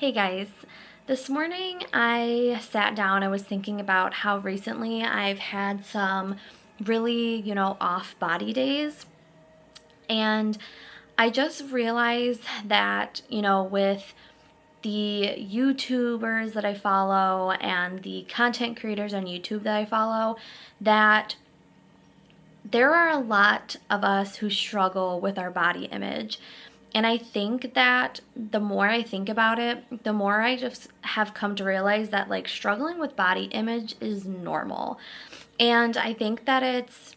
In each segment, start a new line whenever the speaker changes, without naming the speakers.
Hey guys, this morning I sat down. I was thinking about how recently I've had some really, off body days. And I just realized that, with the YouTubers that I follow and the content creators on YouTube that I follow, that there are a lot of us who struggle with our body image. And I think that the more I think about it, the more I just have come to realize that like struggling with body image is normal. And I think that it's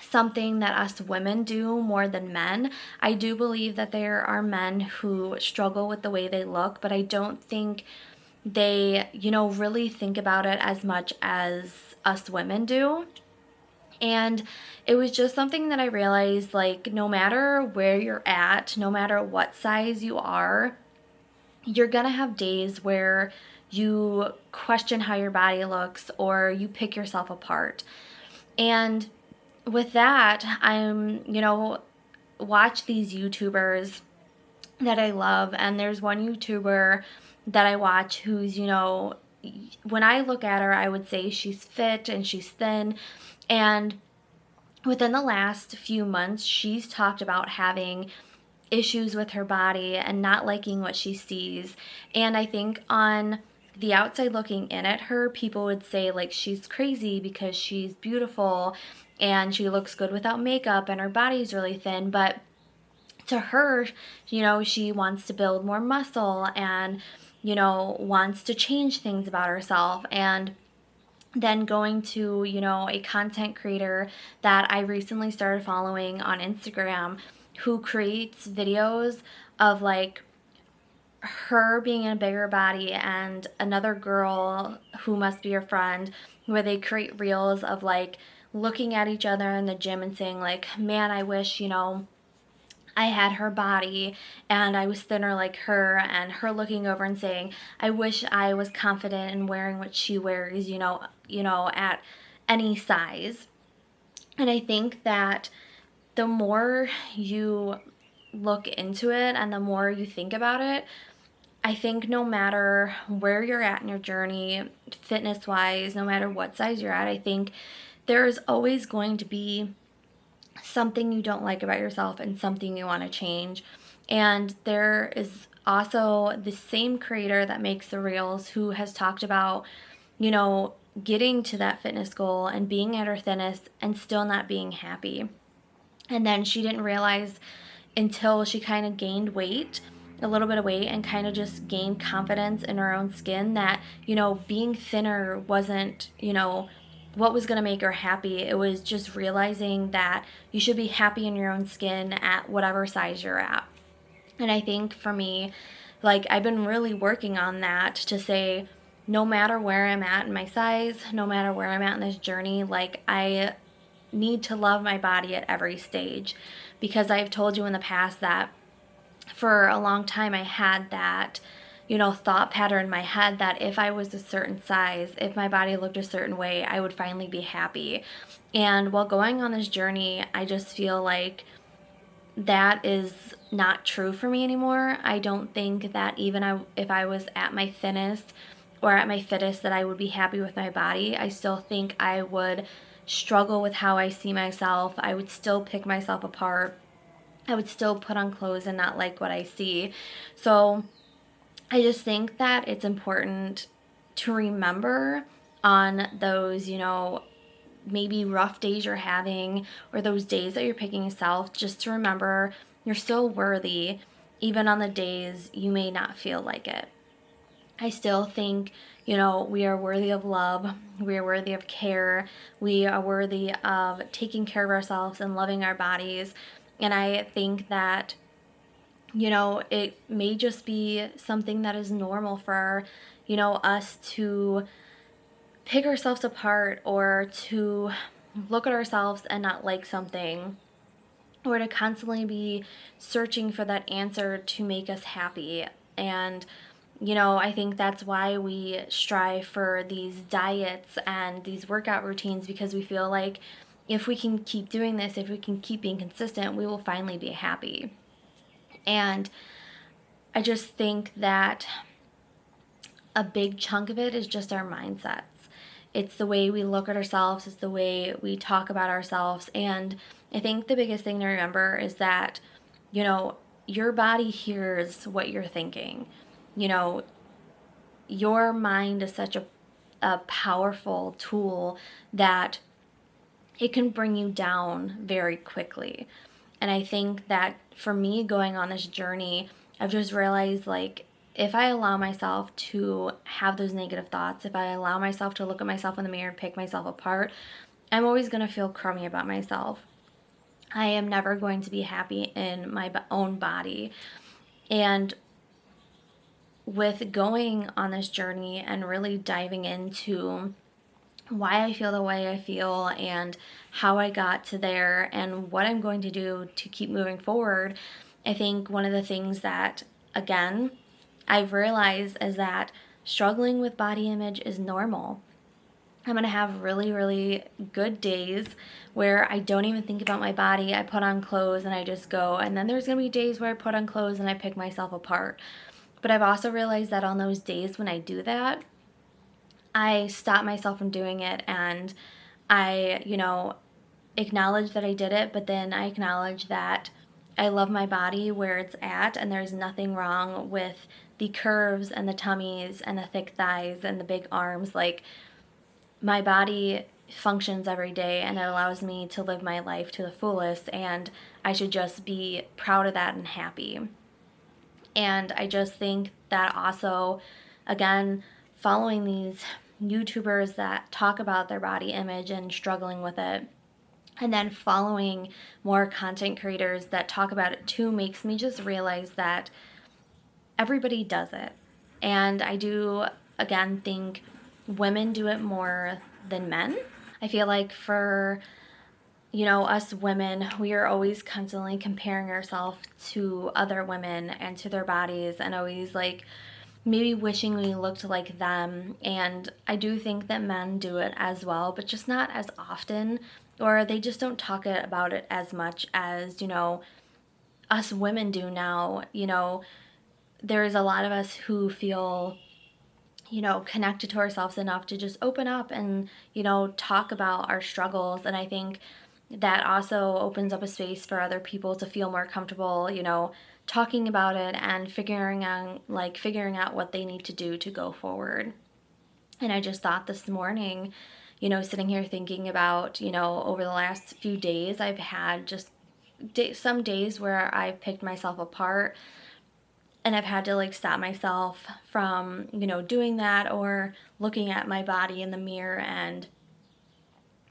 something that us women do more than men. I do believe that there are men who struggle with the way they look, but I don't think they, really think about it as much as us women do. And it was just something that I realized like, no matter where you're at, no matter what size you are, you're gonna have days where you question how your body looks or you pick yourself apart. And with that, watch these YouTubers that I love. And there's one YouTuber that I watch who's, when I look at her, I would say she's fit and she's thin. And within the last few months, she's talked about having issues with her body and not liking what she sees. And I think on the outside looking in at her, people would say like she's crazy because she's beautiful and she looks good without makeup and her body's really thin. But to her, she wants to build more muscle and, wants to change things about herself. And then going to, a content creator that I recently started following on Instagram who creates videos of like her being in a bigger body and another girl who must be her friend, where they create reels of like looking at each other in the gym and saying like, man, I wish, I had her body and I was thinner like her, and her looking over and saying, I wish I was confident in wearing what she wears, at any size. And I think that the more you look into it and the more you think about it, I think no matter where you're at in your journey, fitness wise, no matter what size you're at, I think there is always going to be something you don't like about yourself and something you want to change. And there is also the same creator that makes the reels who has talked about, getting to that fitness goal and being at her thinnest and still not being happy. And then she didn't realize until she kind of gained weight, a little bit of weight, and kind of just gained confidence in her own skin that, being thinner wasn't, what was going to make her happy. It was just realizing that you should be happy in your own skin at whatever size you're at. And I think for me, like I've been really working on that to say, no matter where I'm at in my size, no matter where I'm at in this journey, like I need to love my body at every stage, because I've told you in the past that for a long time I had that, thought pattern in my head that if I was a certain size, if my body looked a certain way, I would finally be happy. And while going on this journey, I just feel like that is not true for me anymore. I don't think that if I was at my thinnest or at my fittest that I would be happy with my body. I still think I would struggle with how I see myself. I would still pick myself apart. I would still put on clothes and not like what I see. So I just think that it's important to remember on those, maybe rough days you're having or those days that you're picking yourself, just to remember you're still worthy even on the days you may not feel like it. I still think, we are worthy of love. We are worthy of care. We are worthy of taking care of ourselves and loving our bodies. And I think that, it may just be something that is normal for, us to pick ourselves apart or to look at ourselves and not like something, or to constantly be searching for that answer to make us happy. And I think that's why we strive for these diets and these workout routines, because we feel like if we can keep doing this, if we can keep being consistent, we will finally be happy. And I just think that a big chunk of it is just our mindsets. It's the way we look at ourselves, it's the way we talk about ourselves. And I think the biggest thing to remember is that, you know, your body hears what you're thinking. You know, your mind is such a powerful tool that it can bring you down very quickly. And I think that for me, going on this journey, I've just realized, like, if I allow myself to have those negative thoughts, if I allow myself to look at myself in the mirror and pick myself apart, I'm always going to feel crummy about myself. I am never going to be happy in my own body. And with going on this journey and really diving into why I feel the way I feel and how I got to there and what I'm going to do to keep moving forward, I think one of the things that, again, I've realized is that struggling with body image is normal. I'm going to have really, really good days where I don't even think about my body. I put on clothes and I just go. And then there's going to be days where I put on clothes and I pick myself apart. But I've also realized that on those days when I do that, I stop myself from doing it, and I, acknowledge that I did it, but then I acknowledge that I love my body where it's at, and there's nothing wrong with the curves and the tummies and the thick thighs and the big arms. Like, my body functions every day and it allows me to live my life to the fullest, and I should just be proud of that and happy. And I just think that also, again, following these YouTubers that talk about their body image and struggling with it, and then following more content creators that talk about it too, makes me just realize that everybody does it. And I do, again, think women do it more than men. I feel like for us women, we are always constantly comparing ourselves to other women and to their bodies, and always like maybe wishing we looked like them. And I do think that men do it as well, but just not as often, or they just don't talk about it as much as, us women do now. There's a lot of us who feel connected to ourselves enough to just open up and, talk about our struggles. And I think that also opens up a space for other people to feel more comfortable, talking about it and figuring out what they need to do to go forward. And I just thought this morning, sitting here thinking about, over the last few days, I've had just some days where I've picked myself apart, and I've had to like stop myself from, doing that, or looking at my body in the mirror and,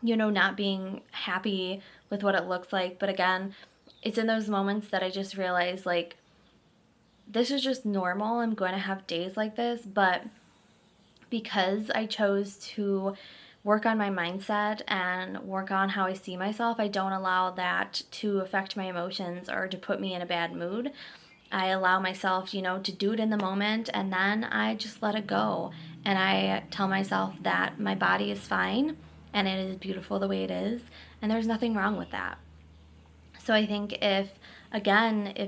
not being happy with what it looks like. But again, it's in those moments that I just realize, like, this is just normal. I'm going to have days like this, but because I chose to work on my mindset and work on how I see myself, I don't allow that to affect my emotions or to put me in a bad mood. I allow myself, to do it in the moment, and then I just let it go. And I tell myself that my body is fine and it is beautiful the way it is, and there's nothing wrong with that. So I think if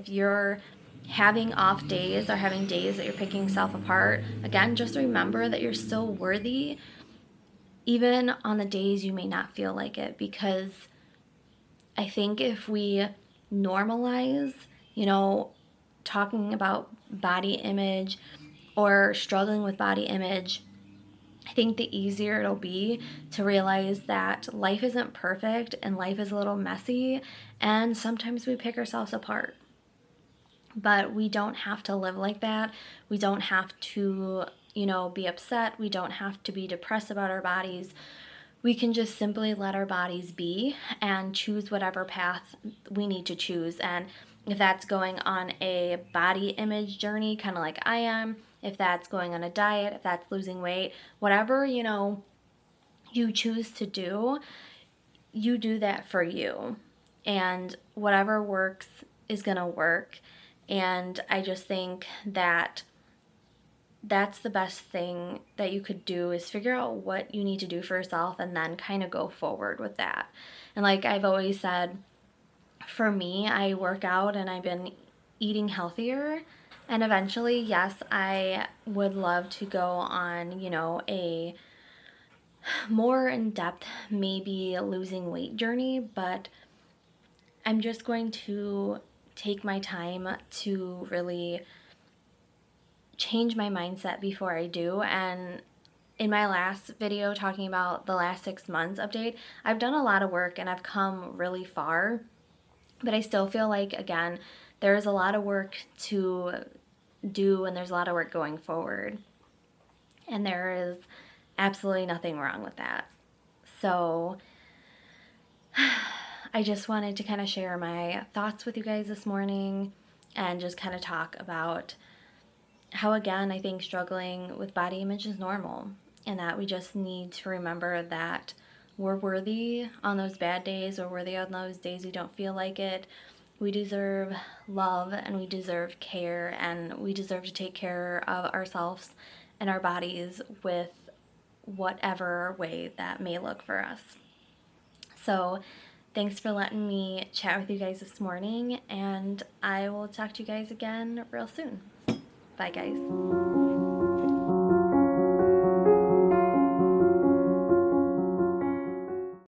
you're having off days or having days that you're picking yourself apart, again, just remember that you're still worthy, even on the days you may not feel like it. Because I think if we normalize, talking about body image or struggling with body image, I think the easier it'll be to realize that life isn't perfect and life is a little messy, and sometimes we pick ourselves apart. But we don't have to live like that. We don't have to, be upset. We don't have to be depressed about our bodies. We can just simply let our bodies be and choose whatever path we need to choose. And if that's going on a body image journey, kind of like I am, if that's going on a diet, if that's losing weight, whatever, you choose to do, you do that for you. And whatever works is going to work. And I just think that that's the best thing that you could do, is figure out what you need to do for yourself and then kind of go forward with that. And like I've always said, for me, I work out and I've been eating healthier, And eventually, yes, I would love to go on, a more in depth, maybe losing weight journey, but I'm just going to take my time to really change my mindset before I do. And in my last video talking about the last 6 months update, I've done a lot of work and I've come really far, but I still feel like, again, there's a lot of work to do and there's a lot of work going forward. And there is absolutely nothing wrong with that. So I just wanted to kind of share my thoughts with you guys this morning and just kind of talk about how, again, I think struggling with body image is normal and that we just need to remember that we're worthy on those bad days, we're worthy on those days we don't feel like it. We deserve love and we deserve care and we deserve to take care of ourselves and our bodies with whatever way that may look for us. So thanks for letting me chat with you guys this morning, and I will talk to you guys again real soon. Bye, guys.